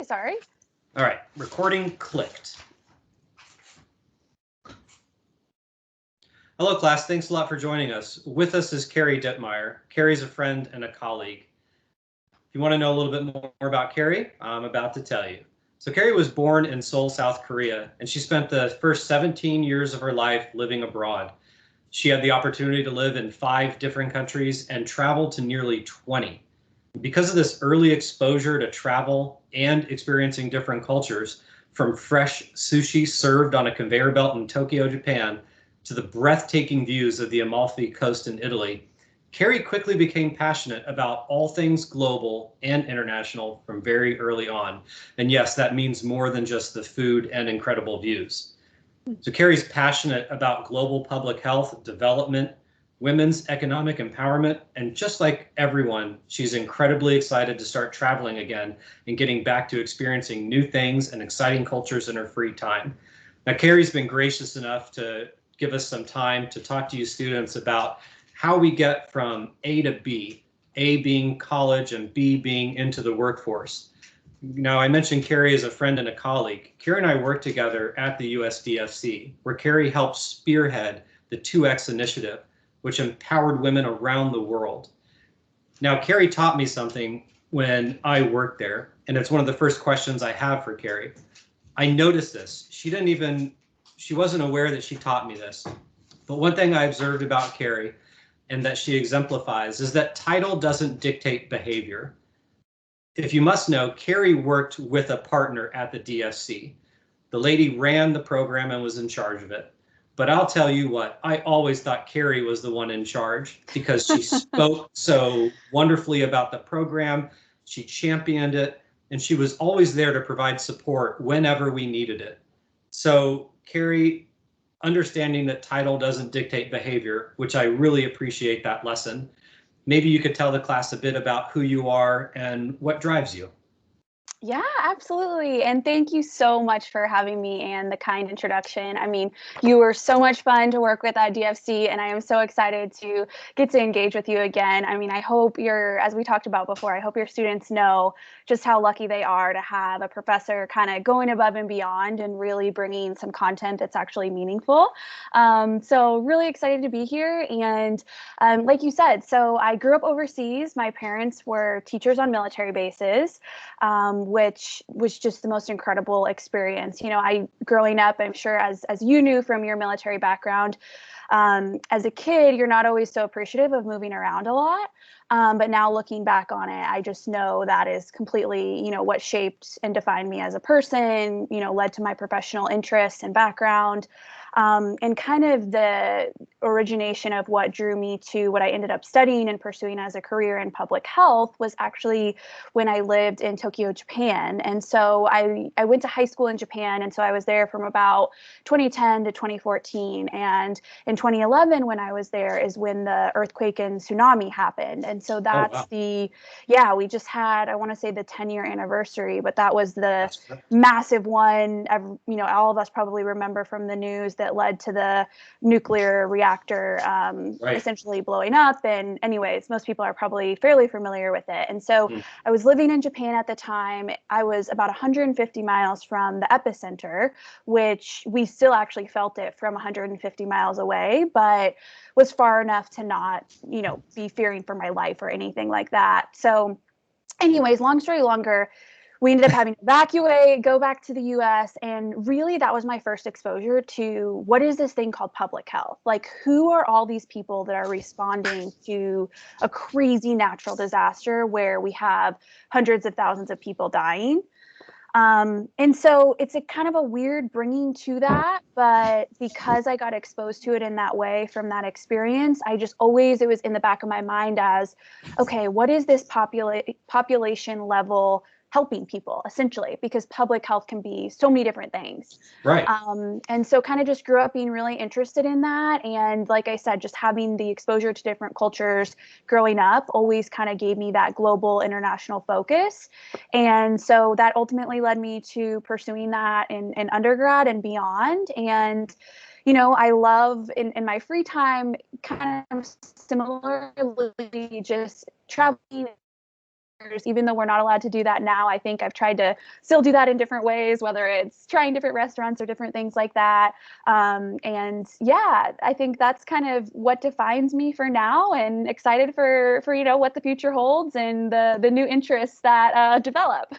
Sorry. All right, recording clicked. Hello, class. Thanks a lot for joining us. With us is Kerry Dittmeyer. Kerry's a friend and a colleague. If you want to know a little bit more about Kerry, I'm about to tell you. So Kerry was born in Seoul, South Korea, and she spent the first 17 years of her life living abroad. She had the opportunity to live in 5 different countries and travel to nearly 20. Because of this early exposure to travel and experiencing different cultures, from fresh sushi served on a conveyor belt in Tokyo, Japan, to the breathtaking views of the Amalfi Coast in Italy, Kerry quickly became passionate about all things global and international from very early on. And yes, that means more than just the food and incredible views. So Kerry's passionate about global public health, development, women's economic empowerment, and just like everyone, she's incredibly excited to start traveling again and getting back to experiencing new things and exciting cultures in her free time. Now, Kerry's been gracious enough to give us some time to talk to you students about how we get from A to B, A being college and B being into the workforce. Now, I mentioned Kerry as a friend and a colleague. Kerry and I worked together at the USDFC, where Kerry helped spearhead the 2X initiative, which empowered women around the world. Now, Kerry taught me something when I worked there, and it's one of the first questions I have for Kerry. I noticed this. She wasn't aware that she taught me this. But one thing I observed about Kerry and that she exemplifies is that title doesn't dictate behavior. If you must know, Kerry worked with a partner at the DFC. The lady ran the program and was in charge of it. But I'll tell you what, I always thought Kerry was the one in charge because she spoke so wonderfully about the program. She championed it, and she was always there to provide support whenever we needed it. So Kerry, understanding that title doesn't dictate behavior, which I really appreciate that lesson. Maybe you could tell the class a bit about who you are and what drives you. Yeah, absolutely. And thank you so much for having me and the kind introduction. I mean, you were so much fun to work with at DFC, and I am so excited to get to engage with you again. I mean, I hope as we talked about before, I hope your students know just how lucky they are to have a professor kind of going above and beyond and really bringing some content that's actually meaningful. So really excited to be here. And like you said, so I grew up overseas. My parents were teachers on military bases. Which was just the most incredible experience. You know, growing up, I'm sure as you knew from your military background, as a kid, you're not always so appreciative of moving around a lot. But now looking back on it, I just know that is completely, what shaped and defined me as a person, led to my professional interests and background. And kind of the origination of what drew me to what I ended up studying and pursuing as a career in public health was actually when I lived in Tokyo, Japan. And so I went to high school in Japan. And so I was there from about 2010 to 2014. And in 2011, when I was there, is when the earthquake and tsunami happened. And so that's we just had, I want to say the 10-year anniversary, but that was the massive one. All of us probably remember from the news that led to the nuclear reactor essentially blowing up. And anyways, most people are probably fairly familiar with it. And so I was living in Japan at the time. I was about 150 miles from the epicenter, which we still actually felt it from 150 miles away, but was far enough to not, be fearing for my life or anything like that. So anyways, long story longer, we ended up having to evacuate, go back to the US. And really, that was my first exposure to what is this thing called public health? Like, who are all these people that are responding to a crazy natural disaster where we have hundreds of thousands of people dying? And so it's a kind of a weird bringing to that, but because I got exposed to it in that way from that experience, it was in the back of my mind as, okay, what is this population level helping people essentially, because public health can be so many different things. Right. And so kind of just grew up being really interested in that. And like I said, just having the exposure to different cultures growing up always kind of gave me that global international focus. And so that ultimately led me to pursuing that in undergrad and beyond. And I love in my free time, kind of similarly, just traveling even though we're not allowed to do that now. I think I've tried to still do that in different ways, whether it's trying different restaurants or different things like that. And yeah, I think that's kind of what defines me for now, and excited for what the future holds and the new interests that develop.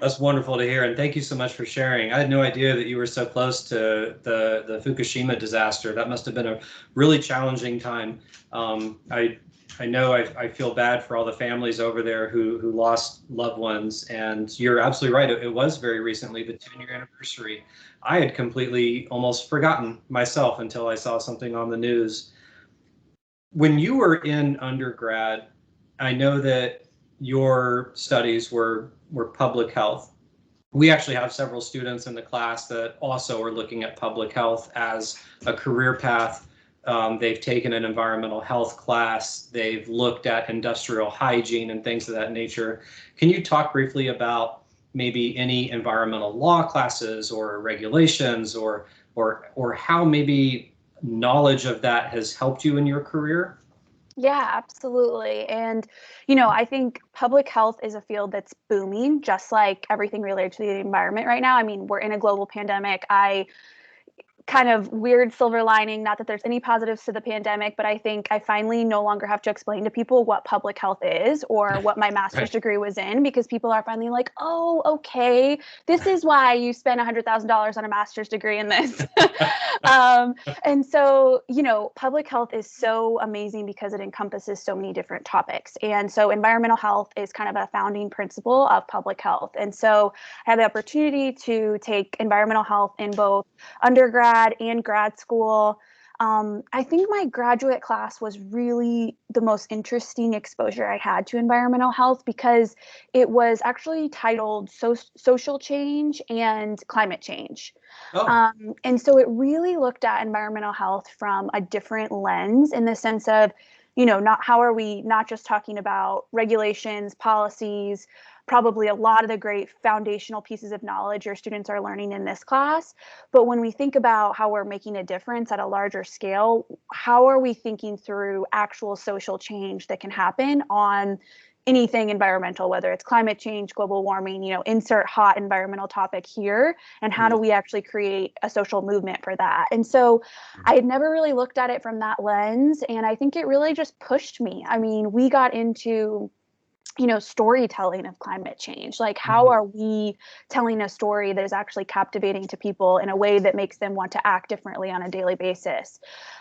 That's wonderful to hear, and thank you so much for sharing. I had no idea that you were so close to the Fukushima disaster. That must have been a really challenging time. I know I feel bad for all the families over there who lost loved ones, and you're absolutely right. It was very recently, the 10-year anniversary. I had completely almost forgotten myself until I saw something on the news. When you were in undergrad, I know that your studies were public health. We actually have several students in the class that also are looking at public health as a career path. They've taken an environmental health class. They've looked at industrial hygiene and things of that nature. Can you talk briefly about maybe any environmental law classes or regulations, or how maybe knowledge of that has helped you in your career? Yeah, absolutely. And, I think public health is a field that's booming, just like everything related to the environment right now. I mean, we're in a global pandemic. I kind of weird silver lining, not that there's any positives to the pandemic, but I think I finally no longer have to explain to people what public health is or what my master's Right. degree was in, because people are finally like, oh, okay, this is why you spent $100,000 on a master's degree in this. um, and so, public health is so amazing because it encompasses so many different topics. And so environmental health is kind of a founding principle of public health. And so I had the opportunity to take environmental health in both undergrad and grad school. I think my graduate class was really the most interesting exposure I had to environmental health, because it was actually titled Social Change and Climate Change. Oh, And so it really looked at environmental health from a different lens, in the sense of, not how are we not just talking about regulations, policies, probably a lot of the great foundational pieces of knowledge your students are learning in this class. But when we think about how we're making a difference at a larger scale, how are we thinking through actual social change that can happen on anything environmental, whether it's climate change, global warming, insert hot environmental topic here, and how do we actually create a social movement for that? And so I had never really looked at it from that lens, and I think it really just pushed me. I mean, we got into storytelling of climate change. Like, how are we telling a story that is actually captivating to people in a way that makes them want to act differently on a daily basis?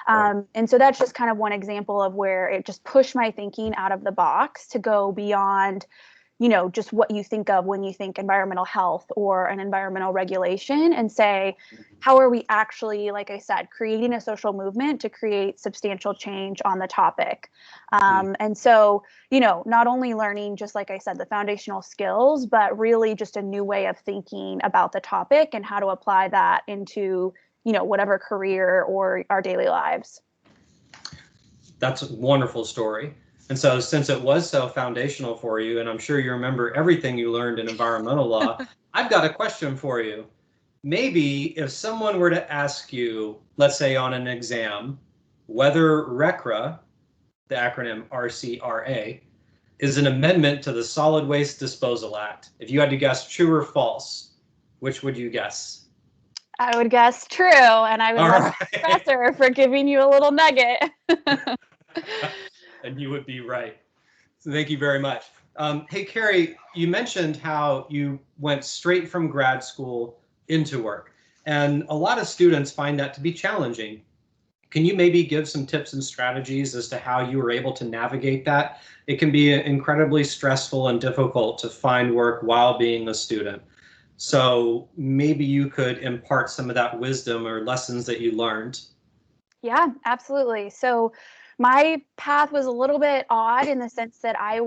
And so that's just kind of one example of where it just pushed my thinking out of the box to go beyond just what you think of when you think environmental health or an environmental regulation, and say, how are we actually, like I said, creating a social movement to create substantial change on the topic? And so, not only learning, just like I said, the foundational skills, but really just a new way of thinking about the topic and how to apply that into, whatever career or our daily lives. That's a wonderful story. And so, since it was so foundational for you, and I'm sure you remember everything you learned in environmental law, I've got a question for you. Maybe if someone were to ask you, let's say on an exam, whether RCRA, the acronym RCRA, is an amendment to the Solid Waste Disposal Act, if you had to guess true or false, which would you guess? I would guess true, and I would All love right. the professor for giving you a little nugget. And you would be right. So thank you very much. Hey, Kerry, you mentioned how you went straight from grad school into work, and a lot of students find that to be challenging. Can you maybe give some tips and strategies as to how you were able to navigate that? It can be incredibly stressful and difficult to find work while being a student. So maybe you could impart some of that wisdom or lessons that you learned. Yeah, absolutely. So my path was a little bit odd, in the sense that I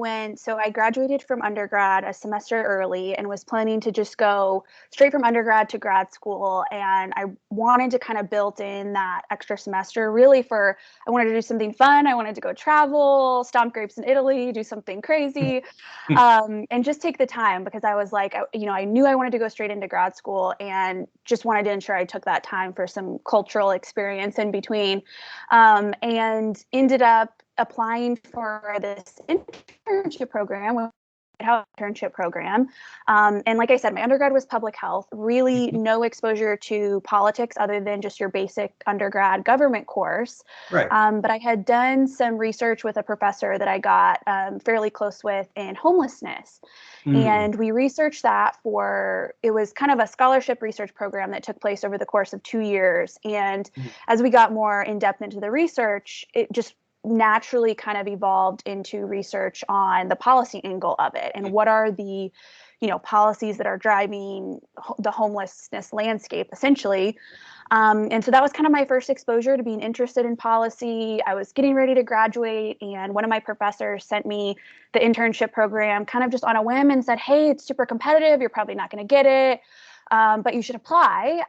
graduated from undergrad a semester early and was planning to just go straight from undergrad to grad school. And I wanted to kind of build in that extra semester really I wanted to do something fun. I wanted to go travel, stomp grapes in Italy, do something crazy, and just take the time, because I was like, I knew I wanted to go straight into grad school and just wanted to ensure I took that time for some cultural experience in between. And ended up applying for this internship program House internship program. And like I said, my undergrad was public health, really no exposure to politics other than just your basic undergrad government course. Right. But I had done some research with a professor that I got fairly close with in homelessness. And we researched that it was kind of a scholarship research program that took place over the course of 2 years. And as we got more in depth into the research, it just naturally kind of evolved into research on the policy angle of it and what are the policies that are driving the homelessness landscape essentially. And so that was kind of my first exposure to being interested in policy. I was getting ready to graduate, and one of my professors sent me the internship program kind of just on a whim and said, hey, it's super competitive, you're probably not going to get it, but you should apply.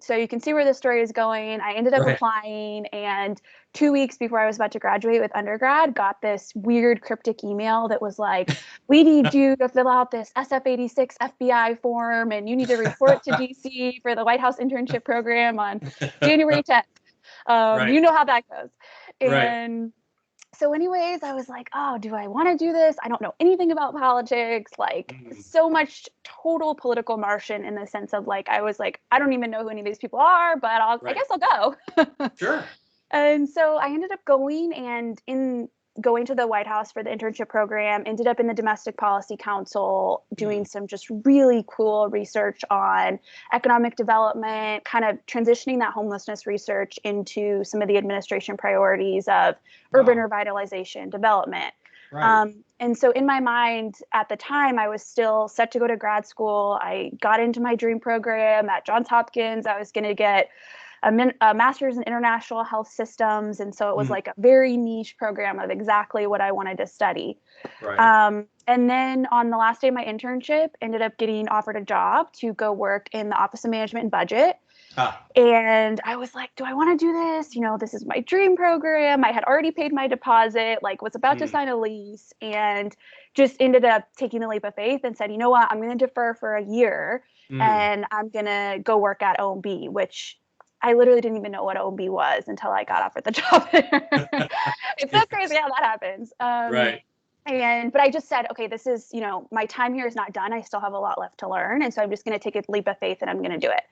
So you can see where this story is going. I ended up applying, and 2 weeks before I was about to graduate with undergrad, got this weird cryptic email that was like, we need you to fill out this SF-86 FBI form, and you need to report to DC for the White House internship program on January 10th. You know how that goes. And so anyways, I was like, oh, do I want to do this? I don't know anything about politics, like so much total political Martian in the sense of like, I was like, I don't even know who any of these people are, but I guess I'll go. Sure. And so I ended up going, and in going to the White House for the internship program, ended up in the Domestic Policy Council doing some just really cool research on economic development, kind of transitioning that homelessness research into some of the administration priorities of urban revitalization, development. And so in my mind at the time, I was still set to go to grad school. I got into my dream program at Johns Hopkins. I was going to get a master's in international health systems. And so it was like a very niche program of exactly what I wanted to study. And then on the last day of my internship, ended up getting offered a job to go work in the Office of Management and Budget. And I was like, do I want to do this? This is my dream program. I had already paid my deposit, like was about to sign a lease, and just ended up taking the leap of faith and said, you know what, I'm going to defer for a year and I'm going to go work at OMB, which I literally didn't even know what OMB was until I got offered the job there. It's so crazy how that happens. But I just said, okay, this is, my time here is not done. I still have a lot left to learn. And so I'm just going to take a leap of faith and I'm going to do it.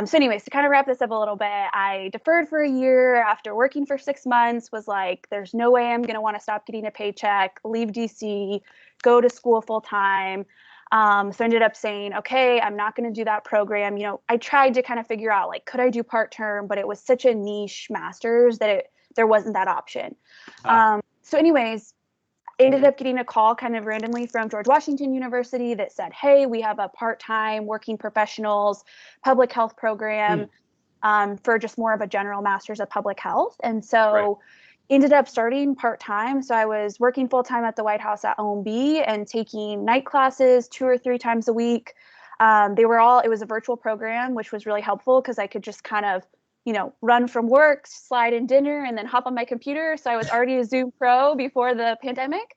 So anyways, to kind of wrap this up a little bit, I deferred for a year after working for 6 months, was like, there's no way I'm going to want to stop getting a paycheck, leave DC, go to school full time. So I ended up saying, okay, I'm not going to do that program. I tried to kind of figure out, like, could I do part-term, but it was such a niche master's that there wasn't that option. So anyways, I ended up getting a call kind of randomly from George Washington University that said, hey, we have a part-time working professionals public health program for just more of a general master's of public health. And so ended up starting part-time. So I was working full-time at the White House at OMB and taking night classes 2 or 3 times a week. It was a virtual program, which was really helpful because I could just kind of, run from work, slide in dinner, and then hop on my computer. So I was already a Zoom pro before the pandemic.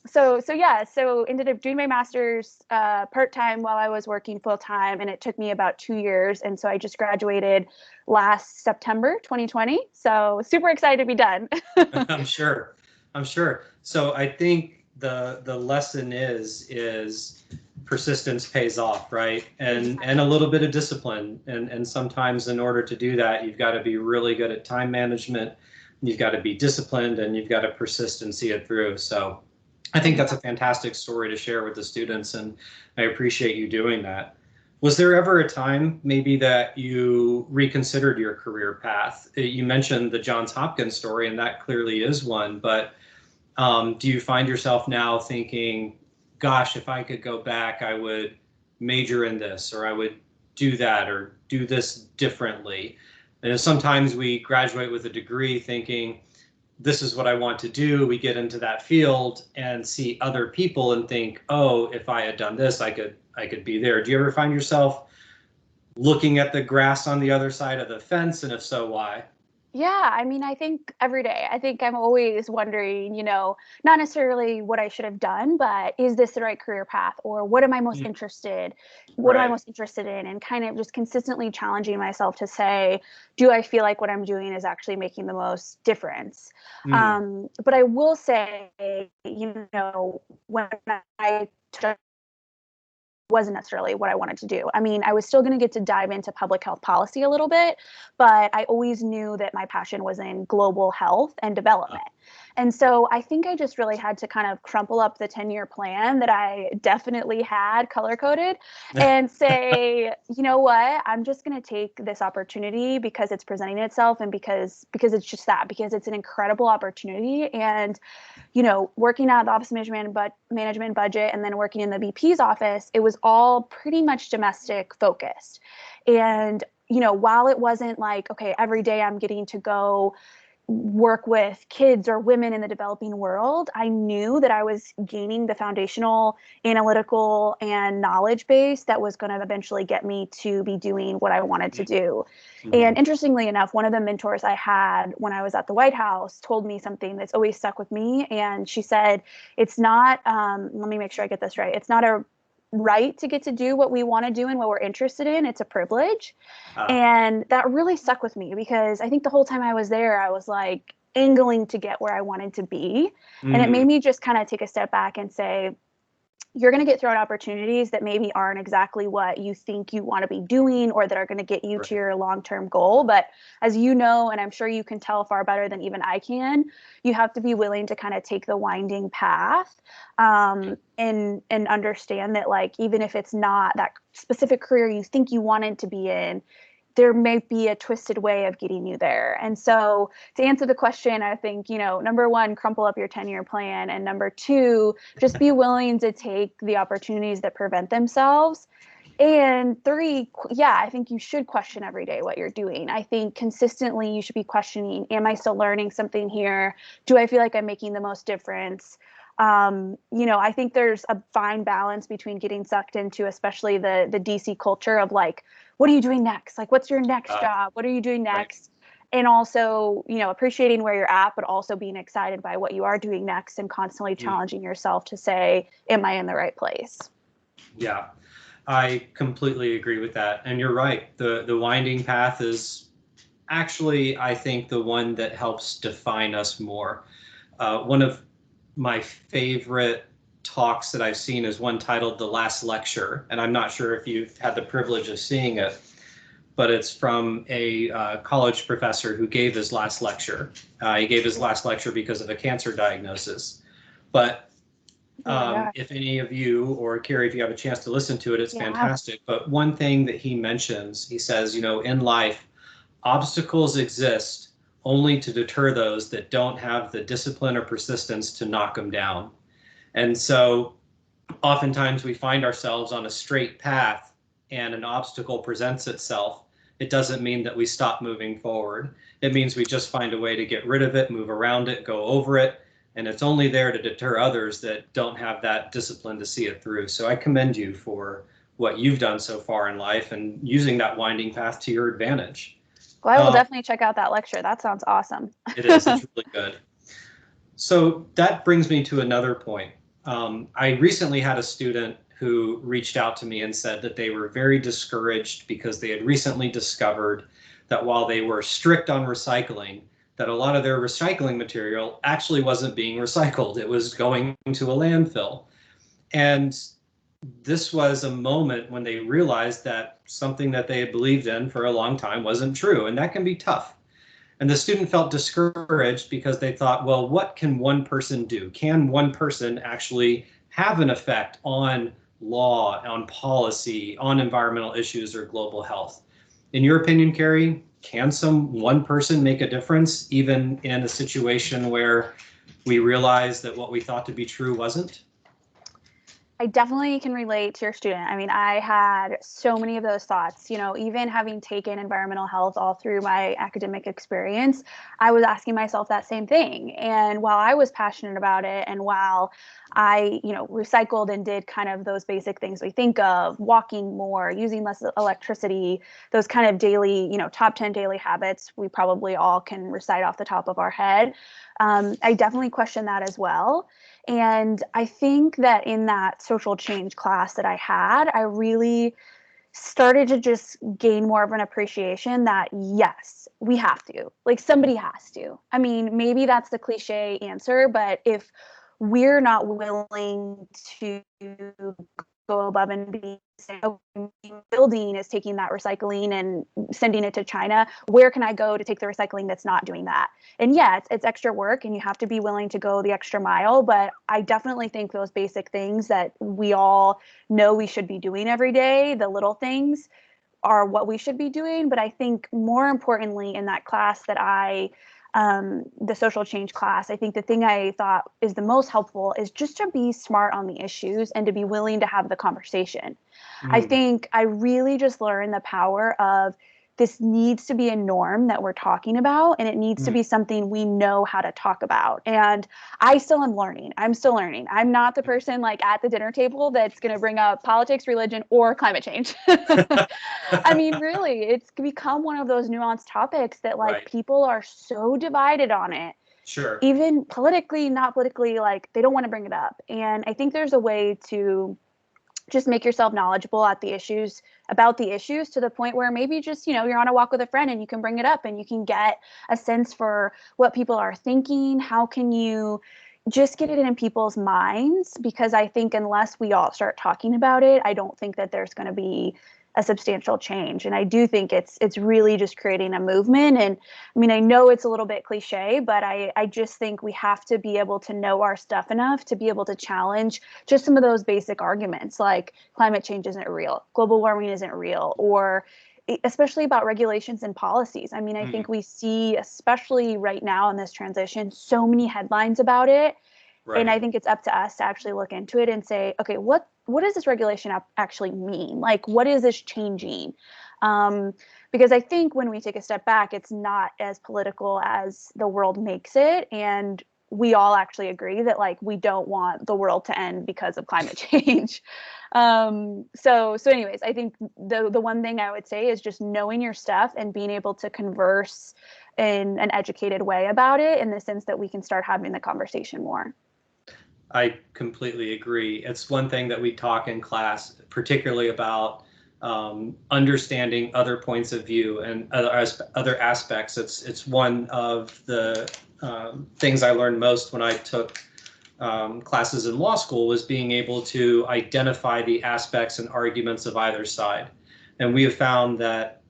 So ended up doing my master's part-time while I was working full-time, and it took me about 2 years. And so I just graduated last September 2020. So super excited to be done. I'm sure. So I think the lesson is persistence pays off, right? And a little bit of discipline. And sometimes in order to do that, you've got to be really good at time management. You've got to be disciplined, and you've got to persist and see it through. So I think that's a fantastic story to share with the students, and I appreciate you doing that. Was there ever a time maybe that you reconsidered your career path? You mentioned the Johns Hopkins story, and that clearly is one, but do you find yourself now thinking, gosh, if I could go back, I would major in this, or I would do that, or do this differently? And sometimes we graduate with a degree thinking, this is what I want to do. We get into that field and see other people and think, oh, if I had done this, I could be there. Do you ever find yourself looking at the grass on the other side of the fence? And if so, why? Yeah, I mean, I think every day. I think I'm always wondering, not necessarily what I should have done, but is this the right career path? Or Mm. what am I Right. most interested in? And kind of just consistently challenging myself to say, do I feel like what I'm doing is actually making the most difference? Mm. But I will say, when I wasn't necessarily what I wanted to do. I mean, I was still going to get to dive into public health policy a little bit, but I always knew that my passion was in global health and development. And so I think I just really had to kind of crumple up the 10-year plan that I definitely had color coded and say, you know what, I'm just going to take this opportunity because it's presenting itself and because it's just that, because it's an incredible opportunity. And working at the office of management budget and then working in the VP's office, it was all pretty much domestic focused. And, while it wasn't like, okay, every day I'm getting to go work with kids or women in the developing world, I knew that I was gaining the foundational analytical and knowledge base that was going to eventually get me to be doing what I wanted to do. Mm-hmm. And interestingly enough, one of the mentors I had when I was at the White House told me something that's always stuck with me. And she said, it's not, let me make sure I get this right. It's not a right to get to do what we want to do and what we're interested in. It's a privilege. Ah. And that really stuck with me because I think the whole time I was there, I was like angling to get where I wanted to be. And it Mm. made me just kind of take a step back and say, you're going to get thrown opportunities that maybe aren't exactly what you think you want to be doing or that are going to get you to Right. your long-term goal. But as you know, and I'm sure you can tell far better than even I can, you have to be willing to kind of take the winding path, and understand that, like, even if it's not that specific career you think you wanted to be in, there may be a twisted way of getting you there. And so to answer the question, I think, number one, crumple up your 10-year plan. And number two, just be willing to take the opportunities that prevent themselves. And three, yeah, I think you should question every day what you're doing. I think consistently you should be questioning, am I still learning something here? Do I feel like I'm making the most difference? I think there's a fine balance between getting sucked into, especially the DC culture of like, what are you doing next? Like, what's your next Uh, job? What are you doing right. next? And also, appreciating where you're at, but also being excited by what you are doing next and constantly Mm. challenging yourself to say, am I in the right place? Yeah. I completely agree with that. And you're right. The winding path is actually, I think, the one that helps define us more. One of my favorite talks that I've seen is one titled The Last Lecture. And I'm not sure if you've had the privilege of seeing it, but it's from a college professor who gave his last lecture. He gave his last lecture because of a cancer diagnosis. But Oh my gosh. if any of you, or Kerry, if you have a chance to listen to it, it's Yeah. fantastic. But one thing that he mentions, he says, in life, obstacles exist only to deter those that don't have the discipline or persistence to knock them down. And so oftentimes we find ourselves on a straight path and an obstacle presents itself. It doesn't mean that we stop moving forward. It means we just find a way to get rid of it, move around it, go over it. And it's only there to deter others that don't have that discipline to see it through. So I commend you for what you've done so far in life and using that winding path to your advantage. Well, I will Um, definitely check out that lecture. That sounds awesome. it is, it's really good. So that brings me to another point. I recently had a student who reached out to me and said that they were very discouraged because they had recently discovered that while they were strict on recycling, that a lot of their recycling material actually wasn't being recycled. It was going to a landfill. And this was a moment when they realized that something that they had believed in for a long time wasn't true. And that can be tough. And the student felt discouraged because they thought, well, what can one person do? Can one person actually have an effect on law, on policy, on environmental issues or global health? In your opinion, Kerry, can one person make a difference even in a situation where we realize that what we thought to be true wasn't? I definitely can relate to your student. I mean, I had so many of those thoughts, even having taken environmental health all through my academic experience, I was asking myself that same thing. And while I was passionate about it, and while I, recycled and did kind of those basic things we think of, walking more, using less electricity, those kind of daily, top 10 daily habits we probably all can recite off the top of our head. I definitely question that as well. And I think that in that social change class that I had, I really started to just gain more of an appreciation that yes, we have to. Like somebody has to. I mean, maybe that's the cliche answer, but if we're not willing to go above and be building is taking that recycling and sending it to China, where can I go to take the recycling that's not doing that? And yeah, it's extra work and you have to be willing to go the extra mile, but I definitely think those basic things that we all know we should be doing every day, the little things, are what we should be doing. But I think more importantly in that class that the social change class, I think the thing I thought is the most helpful is just to be smart on the issues and to be willing to have the conversation. I think I really just learned the power of this needs to be a norm that we're talking about, and it needs to be something we know how to talk about. And I still am learning. I'm still learning. I'm not the person like at the dinner table that's going to bring up politics, religion, or climate change. I mean, really, it's become one of those nuanced topics that like Right. people are so divided on it. Sure. Even politically, not politically, like they don't want to bring it up. And I think there's a way to just make yourself knowledgeable at the issues about the issues to the point where maybe just you're on a walk with a friend and you can bring it up and you can get a sense for what people are thinking. How can you just get it in people's minds? Because I think unless we all start talking about it, I don't think that there's going to be a substantial change. And I do think it's really just creating a movement. And I mean, I know it's a little bit cliche, but I just think we have to be able to know our stuff enough to be able to challenge just some of those basic arguments like climate change isn't real, global warming isn't real, or especially about regulations and policies. I mean, I think we see, especially right now in this transition, so many headlines about it. And I Right. think it's up to us to actually look into it and say, okay, what does this regulation actually mean? Like, what is this changing? Because I think when we take a step back, it's not as political as the world makes it. And we all actually agree that like we don't want the world to end because of climate change. So anyways, I think the one thing I would say is just knowing your stuff and being able to converse in an educated way about it, in the sense that we can start having the conversation more. I completely agree. It's one thing that we talk in class, particularly about understanding other points of view and other aspects. It's one of the things I learned most when I took classes in law school, was being able to identify the aspects and arguments of either side. And we have found that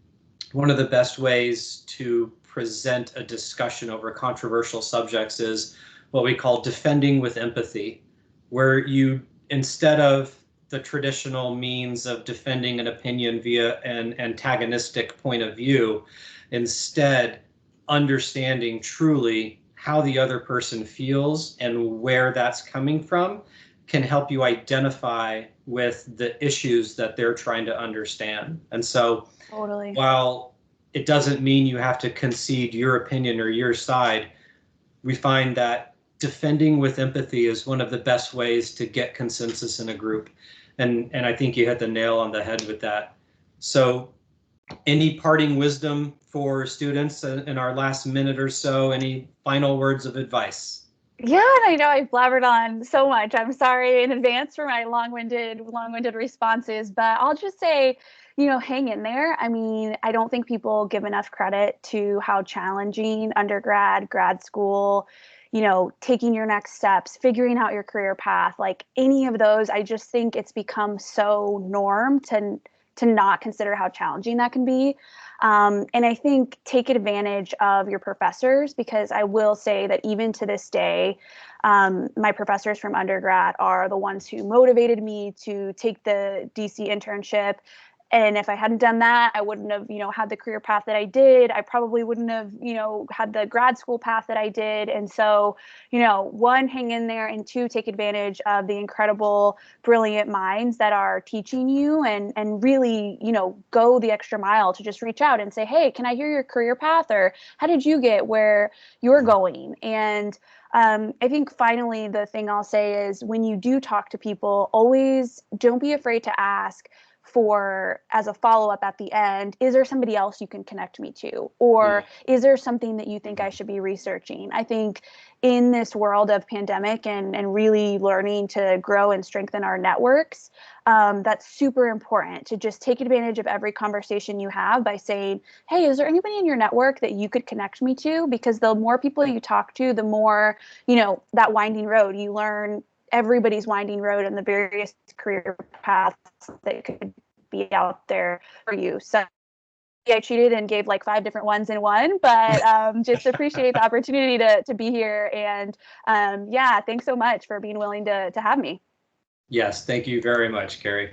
one of the best ways to present a discussion over controversial subjects is what we call defending with empathy, where you, instead of the traditional means of defending an opinion via an antagonistic point of view, instead understanding truly how the other person feels and where that's coming from can help you identify with the issues that they're trying to understand. And so Totally. while it doesn't mean you have to concede your opinion or your side, we find that defending with empathy is one of the best ways to get consensus in a group. And I think you hit the nail on the head with that. So any parting wisdom for students in our last minute or so? Any final words of advice? Yeah, I know I've blabbered on so much. I'm sorry in advance for my long-winded responses, but I'll just say, hang in there. I mean, I don't think people give enough credit to how challenging undergrad, grad school, taking your next steps, figuring out your career path, like any of those. I just think it's become so norm to not consider how challenging that can be. And I think take advantage of your professors, because I will say that even to this day, my professors from undergrad are the ones who motivated me to take the DC internship. And if I hadn't done that, I wouldn't have, had the career path that I did. I probably wouldn't have, had the grad school path that I did. And so, one, hang in there, and two, take advantage of the incredible, brilliant minds that are teaching you, and really, go the extra mile to just reach out and say, hey, can I hear your career path? Or how did you get where you're going? And I think finally, the thing I'll say is when you do talk to people, always don't be afraid to ask for, as a follow-up at the end, is there somebody else you can connect me to? Or is there something that you think I should be researching? I think in this world of pandemic and really learning to grow and strengthen our networks, that's super important to just take advantage of every conversation you have by saying, hey, is there anybody in your network that you could connect me to? Because the more people you talk to, the more, that winding road, you learn everybody's winding road and the various career paths that could be out there for you. So I cheated and gave like 5 different ones in one, but just appreciate the opportunity to be here. And yeah, thanks so much for being willing to have me. Yes, thank you very much, Kerry.